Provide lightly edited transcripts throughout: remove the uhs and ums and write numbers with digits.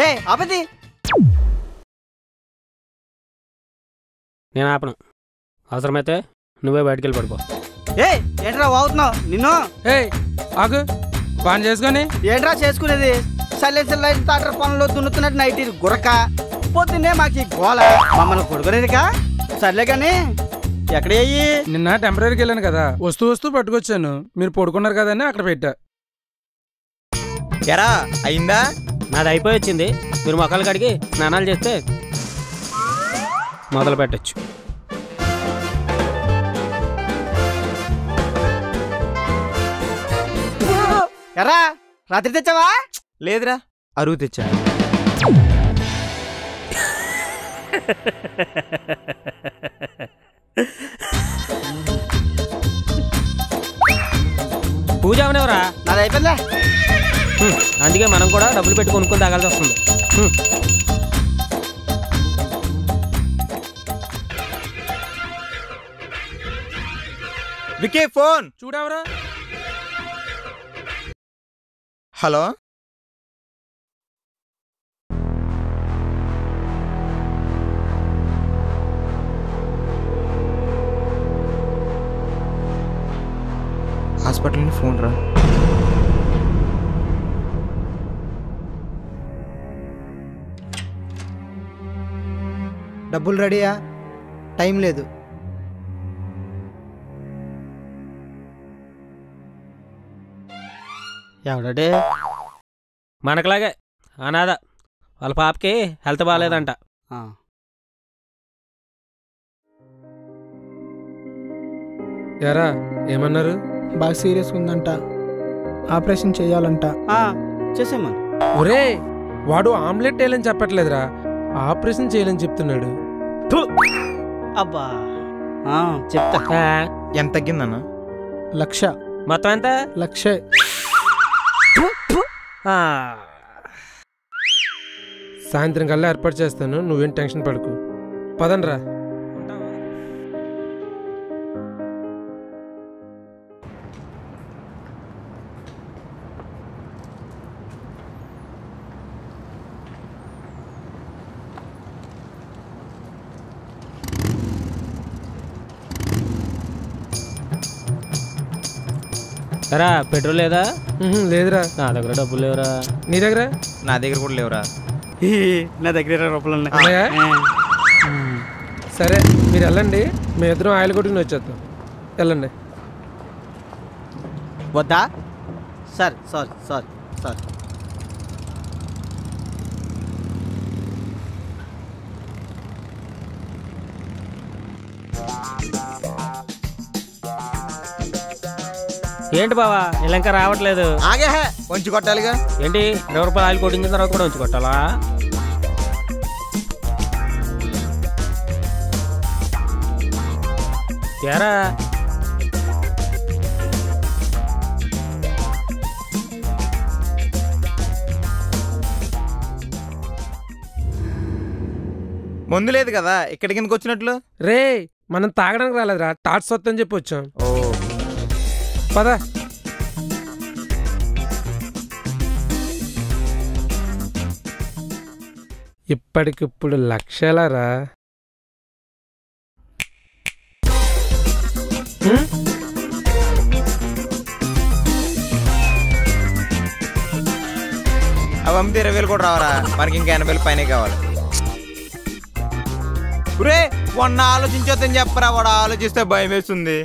ఏ ఆపది నేను ఆపను. అవసరమైతే నువ్వే బయటికి వెళ్ళి పడుకో. ఏ ఏంట్రా వాగుతున్నావు నిన్ను? ఏ ఆగు పని చేసుకొని. ఏంట్రా చేసుకునేది? సైలెన్సర్ లైట్ తాటర్ పనులు దున్నుతున్నట్టు నైట్ గురక పొద్దున్నే మాకు గోల మమ్మల్ని కొడుకునేదికా. సర్లే కానీ ఎక్కడయ్యి? నిన్న టెంపరీకి వెళ్ళాను కదా, వస్తూ పట్టుకొచ్చాను. మీరు పడుకున్నారు కదా అని అక్కడ పెట్టా. ఎరా అయిందా? నాది అయిపోయి వచ్చింది. మీరు మొక్కలు కడిగి స్నానాలు చేస్తే మొదలు పెట్టచ్చు. ఎరా రాత్రి తెచ్చావా? లేదురా, అరువు తెచ్చా. పూజ అవనేవరా? నాది అయిపోయిందా? అందుకే మనం కూడా డబ్బులు పెట్టి కొనుక్కొని తాగాల్సి వస్తుంది. వికే ఫోన్ చూడవరా. హలో, హాస్పిటల్ నుండి ఫోన్ రా. డబ్బులు రెడీయా? టైం లేదు. ఎవడే? మనకులాగే అనాథ. వాళ్ళ పాపకి హెల్త్ బాగాలేదంట. ఎరా ఏమన్నారు? బాగా సీరియస్ ఉందంట, ఆపరేషన్ చేయాలంట. చేసేమను. ఒరే వాడు ఆమ్లెట్ వేయాలని చెప్పట్లేదురా, ఆపరేషన్ చేయాలని చెప్తున్నాడు. అబ్బా చెప్తా. ఎంత తగ్గిందన్న? 1,00,000. మొత్తం ఎంత? 1,00,000. సాయంత్రం కల్లా ఏర్పాటు చేస్తాను, నువ్వేం టెన్షన్ పడకు. పదండ్రా. సరా పెట్రోల్ లేదా? లేదురా. నా దగ్గర డబ్బులు లేవురా. నీ దగ్గర? నా దగ్గర కూడా లేవురా. నా దగ్గర 20 రూపాయలు ఉన్నాయా? సరే మీరు వెళ్ళండి, మీ ఇద్దరం ఆయిల్ కొట్టుకుని వచ్చేద్దాం. వెళ్ళండి. వద్దా? Sir sorry sorry sorry. ఏంటి బావా ఇలా ఇంకా రావట్లేదు? ఆగే వంచి కొట్టాలిగా. ఏంటి 20 రూపాయలు ఆయిల్ కొట్టించిన తర్వాత కూడా ఉంచి కొట్టాలా? ఏరా మందు లేదు కదా ఇక్కడికి ఎందుకు వచ్చినట్లు? రే మనం తాగడానికి రాలేదురా, టాట్స్ వద్దని చెప్పి వచ్చాం. పద. ఇప్పటికిప్పుడు లక్షలరా. అవి అమ్మితే 20,000 కూడా రావరా? మనకి ఇంకా 80,000 పైనే కావాలి. రే మొన్న ఆలోచించొద్దని చెప్పరా, వాడు ఆలోచిస్తే భయం వేస్తుంది.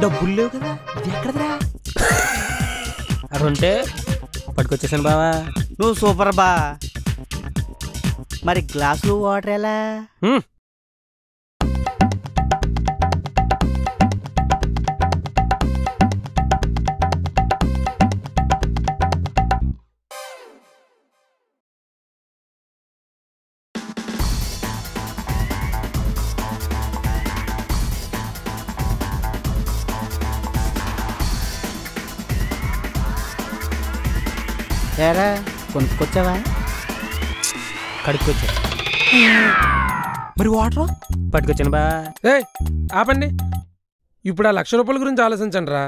డబ్బులు లేవు కదా, ఇది ఎక్కడదరా? అది ఉంటే పట్టుకొచ్చేసాను బావా. నువ్వు సూపర్ బా. మరి గ్లాసులు వాటర్ ఎలా? ఏరా కొనుక్కొచ్చావా? కడుక్కొచ్చా. మరి వాటర్ పట్టుకొచ్చాను బా. ఆపండి. ఇప్పుడు ఆ ₹1,00,000 గురించి ఆలోచించండి రా.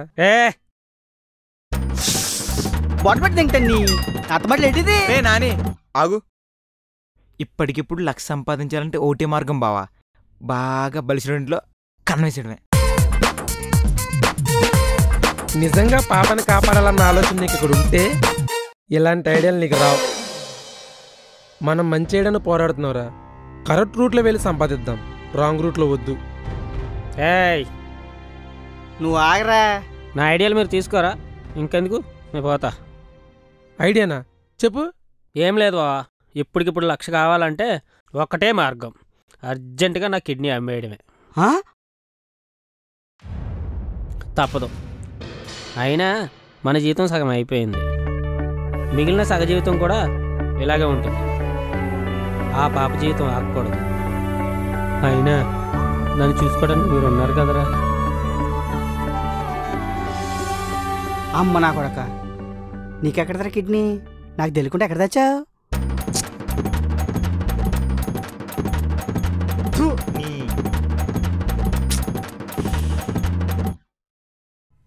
బాటిల్ పెట్టి తింటాను. అత్తమాటలు ఏంటిది? నాని ఆగు. ఇప్పటికిప్పుడు 1,00,000 సంపాదించాలంటే ఓటే మార్గం బావా. బాగా బలిసినట్లో కన్వేసడమే. నిజంగా పాపని కాపాడాలన్న ఆలోచన నీకు ఇక్కడ ఉంటే ఇలాంటి ఐడియాలు నీకు రావు. మనం మంచి ఐడియాను పోరాడుతున్నావురా. కరెక్ట్ రూట్లో వెళ్ళి సంపాదిద్దాం, రాంగ్ రూట్లో వద్దు. నువ్వు ఆగరా. నా ఐడియాలు మీరు తీసుకోరా, ఇంకెందుకు నేను పోతా. ఐడియానా? చెప్పు. ఏం లేదు బావా, ఇప్పటికిప్పుడు 1,00,000 కావాలంటే ఒక్కటే మార్గం, అర్జెంటుగా నా కిడ్నీ అమ్మేయడమే. తప్పదు. అయినా మన జీవితం సగం అయిపోయింది, మిగిలిన సగ జీవితం కూడా ఇలాగే ఉంటుంది. ఆ పాప జీవితం ఆగకూడదు. అయినా నన్ను చూసుకోవడానికి మీరు ఉన్నారు కదరా. అమ్మ నా కొడక, నీకెక్కడదరా కిడ్నీ? నాకు తెలియకుండా ఎక్కడ తెచ్చావు?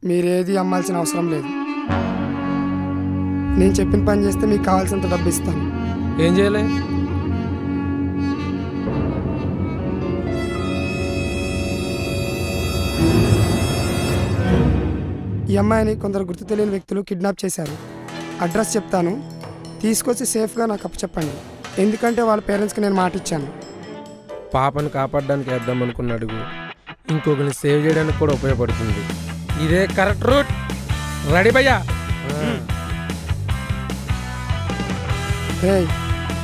మీరేది అమ్మాల్సిన అవసరం లేదు. నేను చెప్పిన పని చేస్తే మీకు కావాల్సినంత డబ్బు ఇస్తాను. ఏం చేయాలి? ఈ అమ్మాయిని కొందరు గుర్తు తెలియని వ్యక్తులు కిడ్నాప్ చేశారు. అడ్రస్ చెప్తాను, తీసుకొచ్చి సేఫ్గా నాకు అప్పచెప్పండి. ఎందుకంటే వాళ్ళ పేరెంట్స్కి నేను మాట ఇచ్చాను. పాపను కాపాడడానికి వేద్దాం అనుకున్న అడుగు ఇంకొకరిని సేవ్ చేయడానికి కూడా ఉపయోగపడుతుంది. ఇదే కరెక్ట్ రూట్. రెడీ భయ్యా?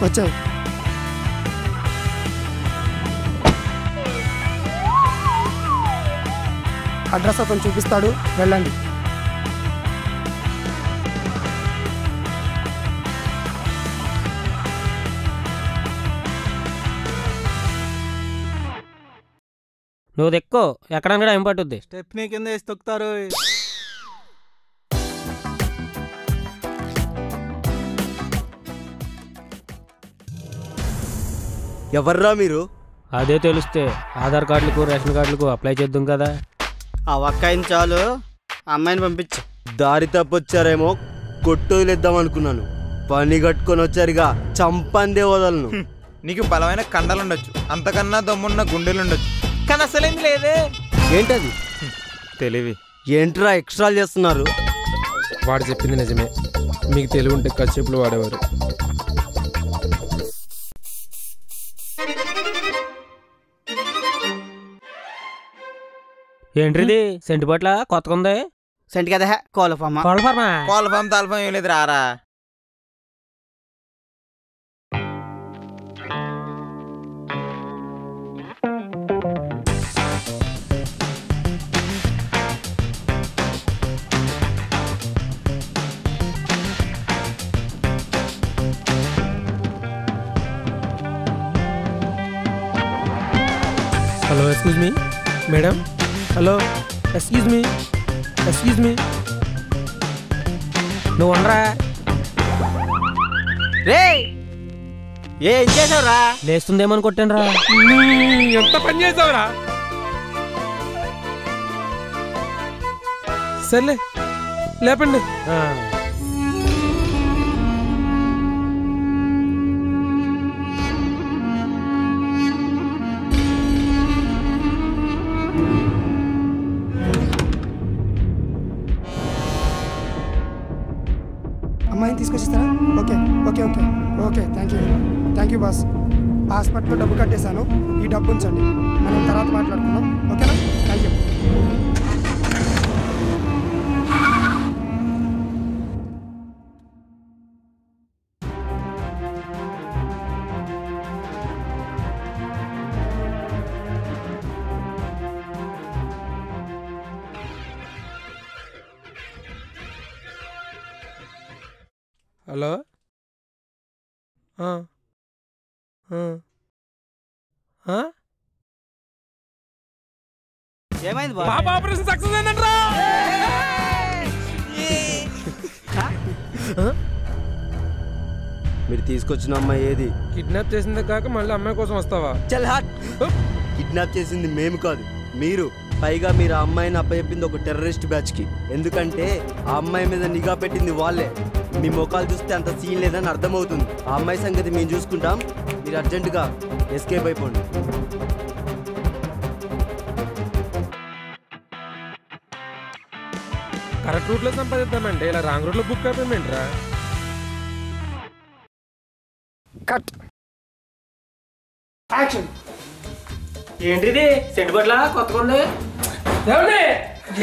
వచ్చాయి. అడ్రస్ అతను చూపిస్తాడు, వెళ్ళండి. నువ్వు దెక్కో, ఎక్కడానికి ఏం పట్టుద్ది. స్టెప్నీ కింద వేసి తొక్కుతారు. ఎవర్రా మీరు? అదే తెలిస్తే ఆధార్ కార్డులకు రేషన్ కార్డులకు అప్లై చేద్దాం కదా. ఆ ఒక్కయిన చాలు, అమ్మాయిని పంపించు. దారి తప్పొచ్చారేమో, కొట్టు వదిలేద్దాం అనుకున్నాను. పని కట్టుకొని వచ్చారుగా, చంపందే వదలను. నీకు బలమైన కండలుండొచ్చు, అంతకన్నా దమ్మున్న గుండెలుండొచ్చు, కానీ అసలేంది లేదే. ఏంటది? తెలివి. ఏంట్రా ఎక్స్ట్రాలు చేస్తున్నారు? వాడు చెప్పింది నిజమే. మీకు తెలివి ఉంటే కచ్చేపులు వాడేవారు. ఏంటిది సెంటు పట్ల కొత్తగా ఉంది? సెంట్ కదా, కోళ్ళ కోళ్ళ తాల్ఫామ్ ఏం లేదు రారా. Hello excuse me madam, hello excuse me, excuse me. నువ్వు ఉండరా, రే ఏం చేసావురా? లేస్తుందేమని కొట్టాను రా. ఎంత పని చేసావురా? సర్లే లేపండి. అమ్మాయిని తీసుకొచ్చిస్తారా? Okay okay okay okay, thank you boss. హాస్పిటల్లో డబ్బు కట్టేశాను, ఈ డబ్బు ఉంచండి, మనం తర్వాత మాట్లాడుకుందాం, ఓకేనా? Thank you. హలో ఏమైంది పాప ఆపరేషన్ సక్సెస్ అయిందంట్రా. మీరు తీసుకొచ్చిన అమ్మాయి ఏది? కిడ్నాప్ చేసిందే కాక మళ్ళీ అమ్మాయి కోసం వస్తావా? చల్ హాట్. కిడ్నాప్ చేసింది మేము కాదు, మీరు. పైగా మీరు ఆ అమ్మాయిని అప్పచెప్పింది ఒక టెర్రరిస్ట్ బ్యాచ్కి. ఎందుకంటే ఆ అమ్మాయి మీద నిఘా పెట్టింది వాళ్ళే. మీ ముఖాలు చూస్తే అంత సీన్ లేదని అర్థమవుతుంది. ఆ అమ్మాయి సంగతి మేము చూసుకుంటాం, మీరు అర్జెంటుగా ఎస్కేప్ అయిపోండి. కరెక్ట్ రూట్లో సంపాదిద్దామంటే ఇలా రాంగ్ రూట్లో బుక్ అయిపోయింట్రా. Cut action. ఏంటిది సెంటు బట్ల కొత్తగా ఉంది?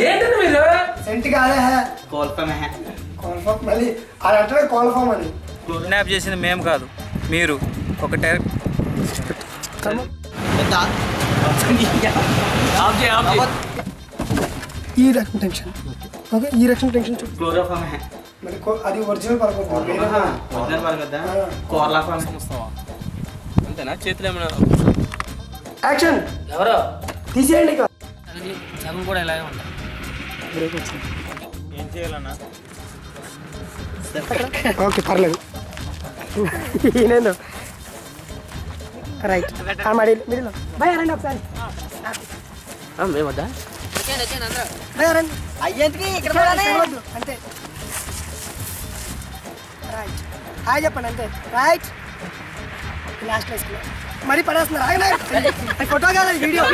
ఏంటండి మీరు? సెంట్ కాదే, కోల్ఫామ్. మళ్ళీ అది అంటే కోల్ఫామ్ అని. కిడ్నాప్ చేసింది మేము కాదు, మీరు. ఒక ఈ రకం టెన్షన్, ఓకే, ఈ రకం టెన్షన్ చూడు. మరి అది ఒరిజినల్ పడుతుంది. అంతేనా? చేతులు ఏమైనా యాక్షన్. ఎవరో తీసేయండి ఇక. సగం కూడా ఇలాగే ఉంటాయి. ఏం చేయాలన్నా? ఓకే పర్లేదు. నేను రైట్ మిడిల్ భయ రండి ఒకసారి. మేమద్దా భయ రండి. అయ్యేందుకు ఇక్కడ వద్దు, అంతే. రైట్, హాయ్ చెప్పండి, అంతే. రైట్, లాస్ట్ వేసుకున్నా మరి పడేస్తున్నారు. ఫోటో కాదు, వీడియో.